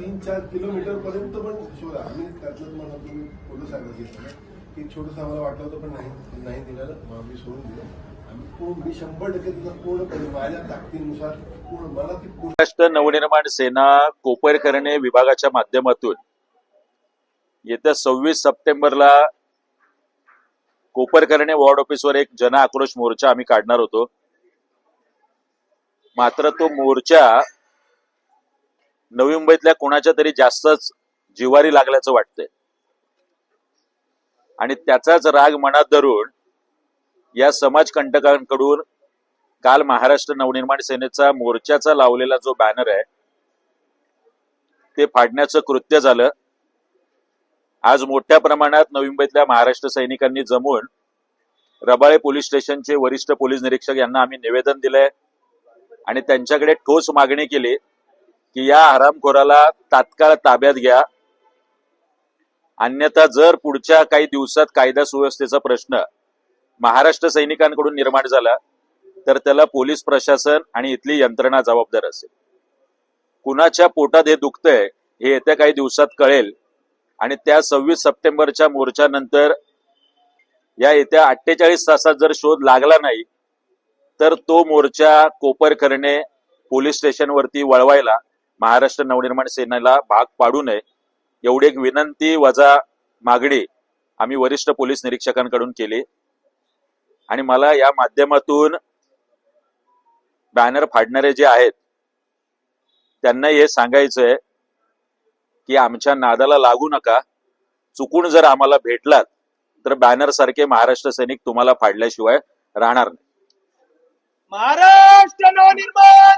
3-4 kilometre पर्यंत पण शोधा. आम्ही त्यातलं मला तुम्ही फोटो सांगितलं की छोटंसं आम्हाला वाटलं होतं, पण नाही दिलं, मग आम्ही सोडून दिलं. मी 100% तुझा पूर्णपणे माझ्या ताकदीनुसार पूर्ण मला ती महाराष्ट्र नवनिर्माण सेना कोपरखैरणे विभागाच्या माध्यमातून येत्या 26 सप्टेंबरला कोपरखैरणे वॉर्ड ऑफिसवर एक जन आक्रोश मोर्चा आम्ही काढणार होतो. मात्र तो मोर्चा नवी मुंबईतल्या कोणाच्या तरी जास्तच जिवारी लागल्याचं वाटतंय आणि त्याचाच राग मनात धरून या समाजकंटकांकडून काल महाराष्ट्र नवनिर्माण सेनेचा मोर्चाचा लावलेला जो बॅनर आहे ते फाडण्याचं कृत्य झालं. आज मोठ्या प्रमाणात नवी मुंबईतल्या महाराष्ट्र सैनिकांनी जमून रबाळे पोलीस स्टेशनचे वरिष्ठ पोलीस निरीक्षक यांना आम्ही निवेदन दिलंय आणि त्यांच्याकडे ठोस मागणी केली की या हरामखोराला तात्काळ ताब्यात घ्या, अन्यथा जर पुढच्या काही दिवसात कायदा सुव्यवस्थेचा प्रश्न महाराष्ट्र सैनिकांकडून निर्माण झाला तर त्याला पोलीस प्रशासन आणि इथली यंत्रणा जबाबदार असेल. कुणाच्या पोटात हे दुखतंय हे येत्या काही दिवसात कळेल आणि त्या 26 सप्टेंबरच्या मोर्चानंतर या येत्या 48 तासात जर शोध लागला नाही तर तो मोर्चा कोपरखैरणे पोलीस स्टेशनवरती वळवायला महाराष्ट्र नवनिर्माण सेनेला भाग पाडू नये एवढी एक विनंती वजा मागणी आम्ही वरिष्ठ पोलीस निरीक्षकांकडून केली. आणि मला या माध्यमातून बॅनर फाडणारे जे आहेत त्यांना हे सांगायचंय की आमच्या नादाला लागू नका. चुकून जर आम्हाला भेटलात तर बॅनर सारखे महाराष्ट्र सैनिक तुम्हाला फाडल्याशिवाय राहणार नाही. महाराष्ट्र नवनिर्माण